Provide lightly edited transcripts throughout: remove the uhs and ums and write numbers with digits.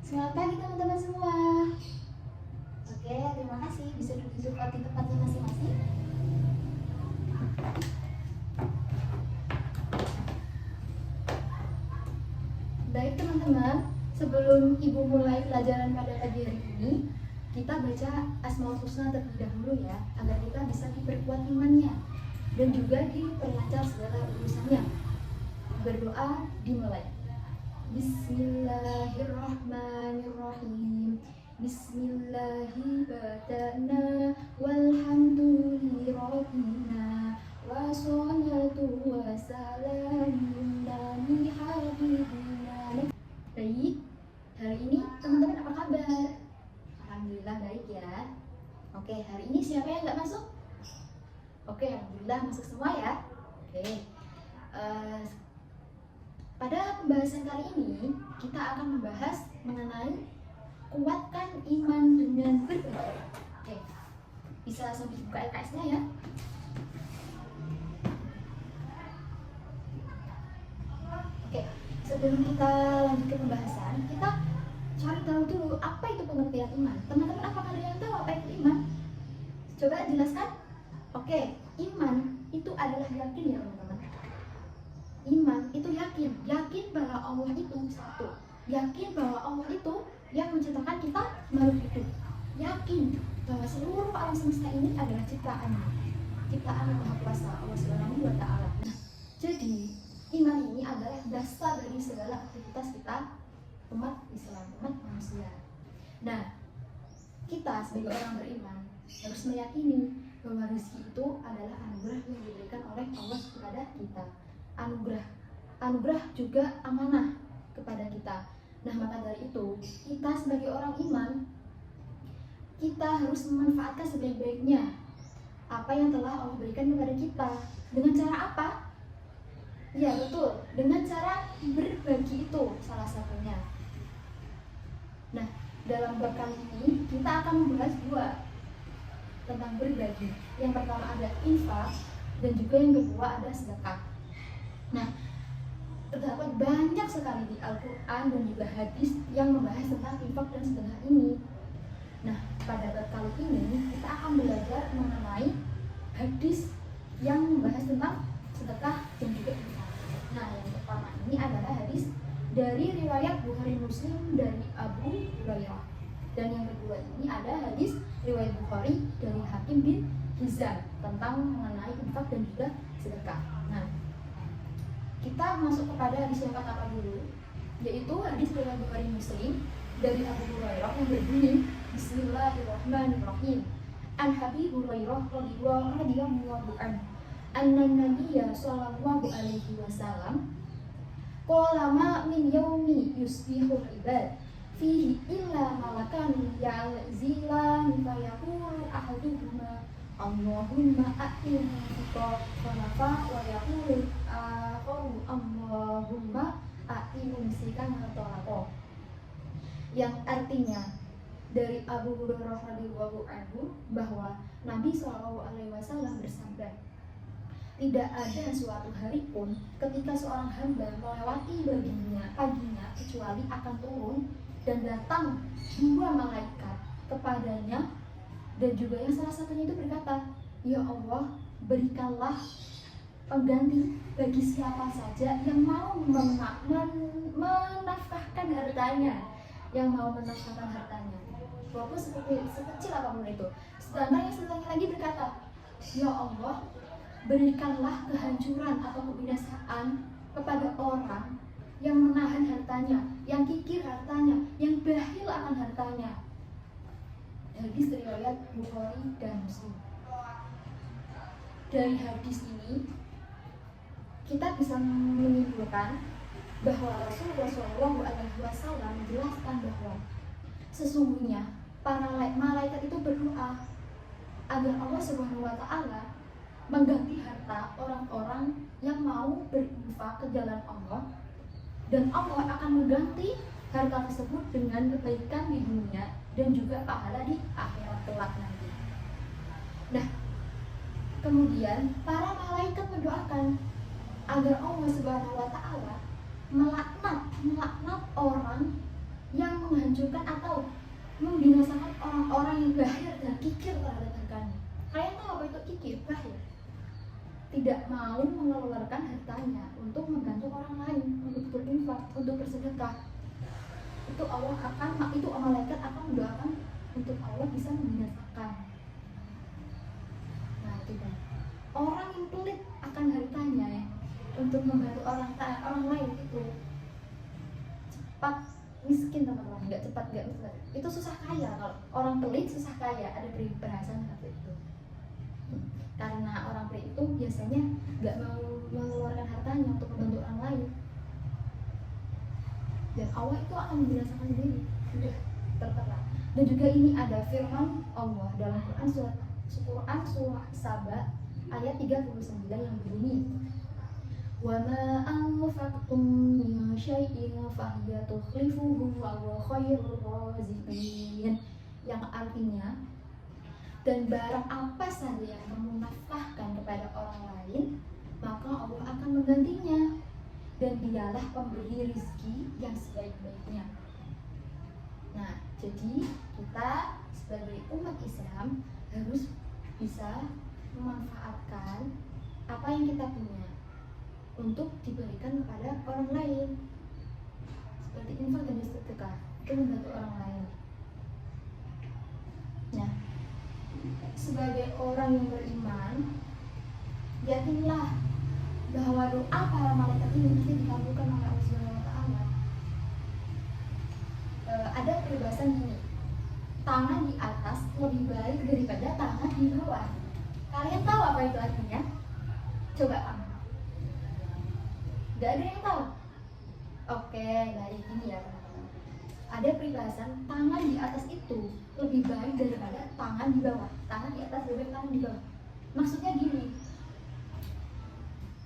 Selamat pagi teman-teman semua. Oke, terima kasih. Bisa duduk di tempatnya masing-masing. Baik teman-teman, sebelum Ibu mulai pelajaran pada pagi hari ini, kita baca Asmaul Husna terlebih dahulu ya, agar kita bisa diperkuat imannya dan juga diperlancar segala urusannya. Berdoa dimulai. Bismillahirrahmanirrahim. Bismillahi bada'na walhamdulillahina wassalatu wassalamu nabi habibina. Baik, hari ini teman-teman apa kabar? Alhamdulillah baik ya. Oke, hari ini siapa yang nggak masuk? Oke, alhamdulillah masuk semua ya. Oke, pada pembahasan kali ini kita akan membahas mengenai kuatkan iman dengan berbagi. Oke, bisa langsung dibuka LKS-nya ya. Oke, sebelum kita lanjut ke pembahasan, kita cari tahu dulu apa itu pengertian iman. Teman-teman, apakah kalian tahu apa itu iman? Coba jelaskan. Oke, iman itu adalah yakin ya teman-teman. Iman itu yakin bahwa Allah itu satu, yakin bahwa Allah itu yang menciptakan kita makhluk hidup, yakin bahwa seluruh alam semesta ini adalah ciptaan Maha Kuasa Allah Subhanahu wa Ta'ala. Jadi iman ini adalah dasar dari segala aktivitas kita umat Islam, umat manusia. Nah, kita sebagai orang beriman harus meyakini bahwa rezeki itu adalah anugerah yang diberikan oleh Allah kepada kita. Anugerah juga amanah kepada kita. Nah, maka dari itu kita sebagai orang iman, kita harus memanfaatkan sebaik-baiknya apa yang telah Allah berikan kepada kita. Dengan cara apa? Ya betul, dengan cara berbagi, itu salah satunya. Nah, dalam bab kali ini kita akan membahas dua tentang berbagi. Yang pertama ada infak dan juga yang kedua ada sedekah. Nah, terdapat banyak sekali di Al-Quran dan juga hadis yang membahas tentang infak dan sedekah ini. Nah, pada bab kali ini kita akan belajar mengenai hadis yang membahas tentang sedekah dan juga infak. Nah, yang pertama ini adalah hadis dari riwayat Bukhari Muslim dari Abu Hurairah. Dan yang kedua ini ada hadis riwayat Bukhari dari Hakim bin Hizam tentang mengenai infak dan juga sedekah. Nah, kita masuk kepada hadis yang pertama dulu, yaitu hadis riwayat Bukhari Muslim dari Abu Hurairah yang berbunyi Bismillahirrahmanirrahim. An Abi Hurairah radhiyallahu anhu anna Nabiyya sallallahu alaihi wasallam qala ma min yaumi yusbihul ibad fihi illa malakan ya'zilan fa yaqulu ahaduhuma Allahumma a'ini fanafa wa yaqulu Allahumma a'ini musikan hatolako, yang artinya dari Abu Hurairah radhiyallahu anhu bahwa Nabi SAW bersabda, tidak ada suatu hari pun ketika seorang hamba melewati paginya kecuali akan turun dan datang dua malaikat kepadanya, dan juga yang salah satunya itu berkata, ya Allah, berikanlah pengganti bagi siapa saja yang mau menafkahkan hartanya, walaupun sekecil apapun itu. Sedangkan yang satunya lagi berkata, ya Allah, berikanlah kehancuran atau kebinasaan kepada orang yang menahan hartanya, yang kikir hartanya, yang bakhil akan hartanya. Hadis riwayat Bukhari dan Muslim. Dari hadis ini kita bisa menyimpulkan bahwa Rasulullah SAW menjelaskan bahwa sesungguhnya para malaikat itu berdoa agar Allah Subhanahu wa Ta'ala mengganti harta orang-orang yang mau berinfak ke jalan Allah, dan Allah akan mengganti harta tersebut dengan kebaikan di dunia dan juga pahala di akhirat kelak nanti. Nah, kemudian para malaikat mendoakan agar Allah Subhanahu wa Ta'ala melaknat orang yang menghancurkan atau membinasakan orang-orang yang bahir dan kikir terhadap hartanya. Kalian tahu apa itu kikir, bahir? Tidak mau mengeluarkan hartanya untuk membantu orang lain, untuk berinfak, untuk bersedekah. Itu malaikat akan mendoakan untuk Allah bisa membinasakan. Nah itu kan. Orang yang pelit akan hartanya ya, untuk membantu orang lain itu cepat miskin teman-teman, nggak cepat. Itu susah kaya. Kalau orang pelit susah kaya, ada peribahasa seperti itu. Karena orang pelit itu biasanya nggak mau mengeluarkan hartanya untuk membantu orang lain, dan Allah itu akan membinasakan sendiri, sudah tertera. Dan juga ini ada firman Allah dalam Quran surah Saba ayat 39 yang berbunyi, wa ma anfaqtum min syai'in fahiya tukhlifuhu wa huwa khairur raziqin, yang artinya, dan barang apa saja yang kamu nafkahkan kepada orang lain, maka Allah akan menggantinya, dan dialah pemberi rizki yang sebaik-baiknya. Nah, jadi kita sebagai umat Islam harus bisa memanfaatkan apa yang kita punya untuk diberikan kepada orang lain, seperti infak dan sedekah, itu membantu orang lain. Nah, sebagai orang yang beriman, yakinlah bahwa doa para malaikat ini pasti dikabulkan oleh Allah Subhanahu wa Ta'ala. Ada peribahasa gini, tangan di atas lebih baik daripada tangan di bawah. Kalian tahu apa itu artinya? Coba kamu. Gak ada yang tahu? Oke, baik, ini ya teman-teman. Ada peribahasa tangan di atas itu lebih baik daripada tangan di bawah. Tangan di atas lebih baik tangan di bawah. Maksudnya gini,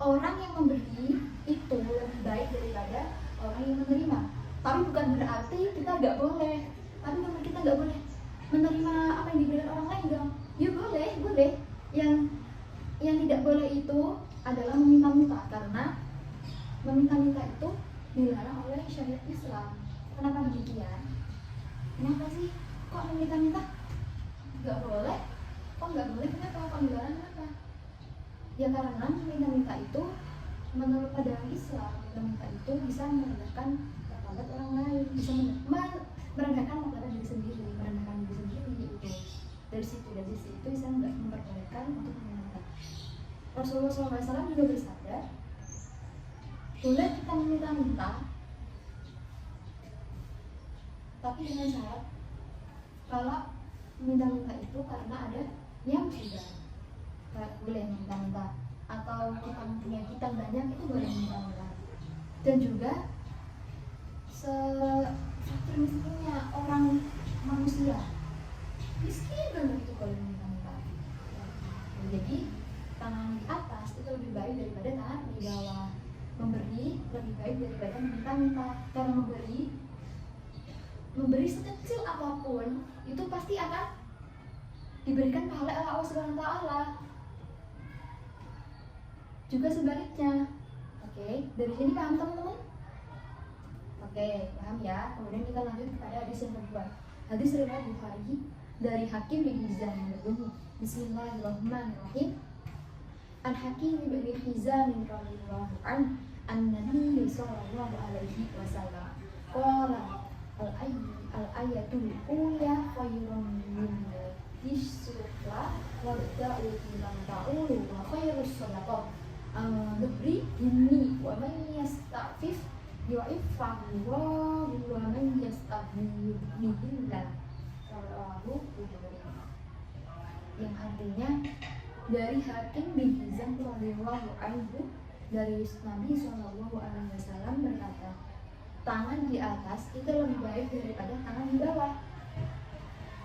orang yang memberi itu lebih baik daripada orang yang menerima. Tapi bukan berarti kita nggak boleh. Tapi memang kita nggak boleh menerima apa yang diberikan orang lain dong. Ya boleh. Yang tidak boleh itu adalah meminta-minta, karena meminta-minta itu dilarang oleh syariat Islam. Kenapa demikian? Kenapa sih kok meminta-minta? Nggak boleh. Kok nggak boleh? Kenapa? Kok dilarang? Kenapa? Ya karena meminta-minta itu menurut pandangan Islam, meminta itu bisa merendahkan martabat orang lain, bisa merendahkan martabat diri sendiri, merendahkan diri sendiri itu. Dari sisi itu Islam nggak memperbolehkan untuk meminta. Rasulullah SAW juga bersabda, boleh kita meminta-minta, tapi dengan syarat kalau meminta-minta itu karena ada yang sudah boleh minta-minta, atau kita mempunyai hutang banyak itu boleh minta-minta. Dan juga faktor miskinnya orang manusia, miskin banget itu boleh minta-minta. Jadi tangan di atas itu lebih baik daripada tangan di bawah. Memberi lebih baik daripada meminta-minta, karena memberi sekecil apapun itu pasti akan diberikan pahala oleh Allah Subhanahu wa Ta'ala. Juga sebaliknya. Oke, dari sini paham teman-teman? Oke, paham ya. Kemudian kita lanjut kepada hadis yang kedua. Hadis riwayat Bukhari dari Hakim bin Hizam yang berbunyi, Bismillahirrahmanirrahim. An Hakim bin Hizam radhiyallahu anhu an-nabi sallallahu alaihi wasallam qala al-ayatul ula khairun min isra wa da'u ila ta'ulu wa khairus sadaqah nubri inni wa man yasta'fif yu'iffahu wa man yasta'fif yu'iffahu, yang artinya dari Hakim bin Hizam radhiyallahu anhu dari Nabi Shallallahu Alaihi Wasallam berkata, tangan di atas itu lebih baik daripada tangan di bawah.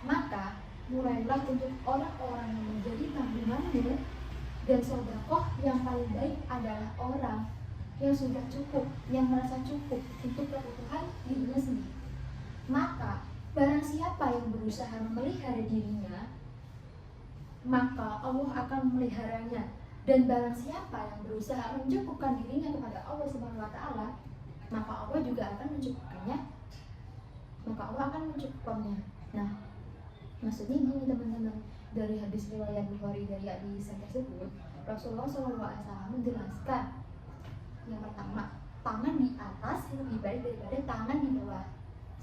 Maka mulailah untuk orang-orang yang menjadi tanggunganmu, dan sedekah yang paling baik adalah orang yang sudah cukup, yang merasa cukup untuk kebutuhan dirinya sendiri. Maka barang siapa yang berusaha memelihara dirinya, maka Allah akan memeliharanya. Dan barang siapa yang berusaha mencukupkan dirinya kepada Allah Subhanahu wa Ta'ala, maka Allah juga akan mencukupkannya maka Allah akan mencukupkannya. Nah, maksudnya gini teman-teman, dari hadis riwayat Bukhari dari Abi Sa'id tersebut, Rasulullah SAW menjelaskan yang pertama, tangan di atas lebih baik daripada tangan di bawah.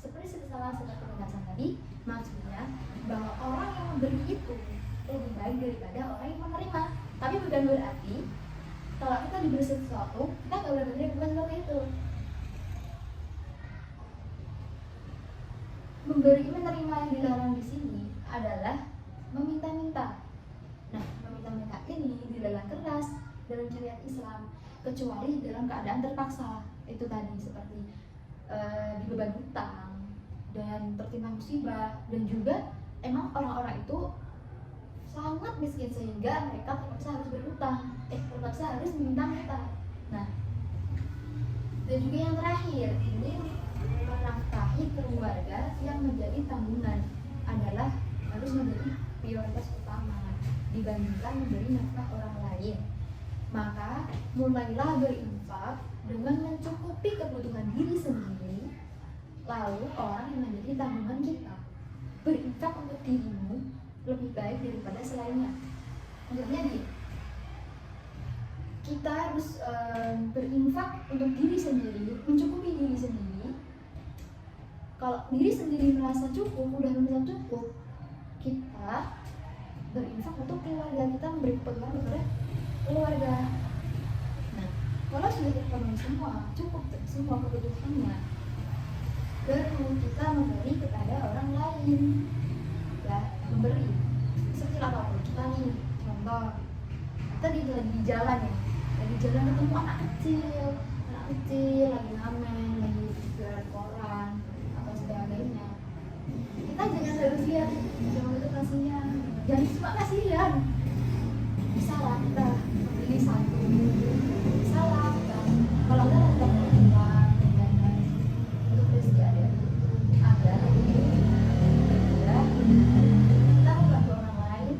Seperti penjelasan tadi, maksudnya bahwa orang yang memberi itu lebih baik daripada orang yang menerima. Tapi bukan berarti kalau kita diberi sesuatu, kita nggak boleh menerima, bukan seperti itu. Memberi menerima yang dilarang di sini adalah meminta-minta. Nah, meminta-minta ini dilarang keras dalam syariat Islam, kecuali dalam keadaan terpaksa. Itu tadi seperti dibeban hutang dan tertimpa musibah, dan juga emang orang-orang itu sangat miskin sehingga mereka terpaksa harus berhutang, terpaksa harus meminta-minta. Nah, dan juga yang terakhir, ini menafkahi keluarga yang menjadi tanggungan adalah harus menjadi prioritas utama dibandingkan memberi nafkah orang lain. Maka mulailah berinfak dengan mencukupi kebutuhan diri sendiri, lalu orang yang menjadi tanggungan kita. Berinfak untuk dirimu lebih baik daripada selainnya. Maksudnya kita harus berinfak untuk diri sendiri, mencukupi diri sendiri. Kalau diri sendiri merasa cukup, udah merasa cukup, kita berinfak untuk keluarga, kita memberi kebutuhan kepada keluarga. Nah, kalau sudah terpenuhi semua, cukup semua kebutuhannya, baru kita memberi kepada orang lain. Ya, memberi sekecil apapun. Kita nih, contoh, kita lagi di jalan ya, lagi jalan ketemu anak kecil lagi ngamen, lagi jualan koran atau sebagainya. Kita jangan harus lihat, jangan itu kasihan, jangan cuma kasihan. Bisa lah kita beli satu, bisa lah kita, kalau enggak kita beli uang dan untuk rezeki ada ya, kita membantu orang lain,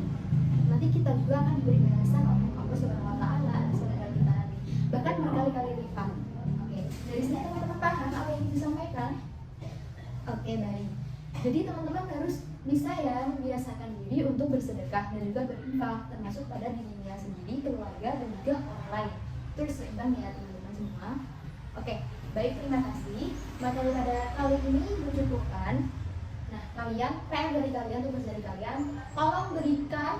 nanti kita juga akan diberi balasan oleh Allah Subhanahu wa Ta'ala saudara kita nanti, bahkan berkali-kali lipat. Oke, dari sini teman-teman paham apa yang disampaikan? Oke, baik. Jadi teman-teman harus bisa ya membiasakan diri untuk bersedekah dan juga berinfak, termasuk pada dirinya sendiri, keluarga, dan juga orang lain. Terus seimbang ya teman-teman semua. Oke, baik, terima kasih. Materi pada kali ini mencukupkan. Nah, kalian, PR dari kalian, tugas dari kalian, tolong berikan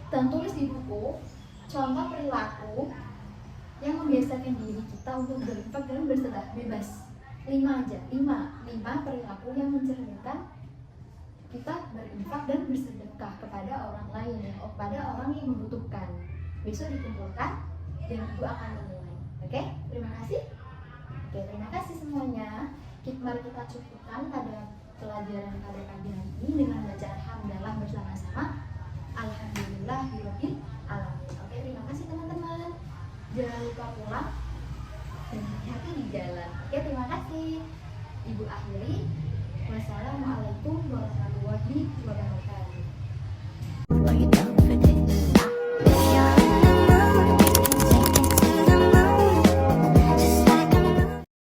dan tulis di buku contoh perilaku yang membiasakan diri kita untuk berinfak dan bersedekah. Bebas 5 aja, 5 perilaku yang mencerminkan kita berinfak dan bersedekah kepada orang lain, ya, kepada orang yang membutuhkan. Besok dikumpulkan dan ibu akan menilai. Oke, terima kasih. Oke, terima kasih semuanya. Mari kita cukupkan pada pelajaran pada pagi hari ini dengan bacaan hamdalah bersama-sama. Alhamdulillahirabbil alamin. Oke, terima kasih teman-teman. Jangan lupa pulang dan hati-hati di jalan. Oke, terima kasih. Ibu akhiri. Wassalamualaikum warahmatullahi wabarakatuh.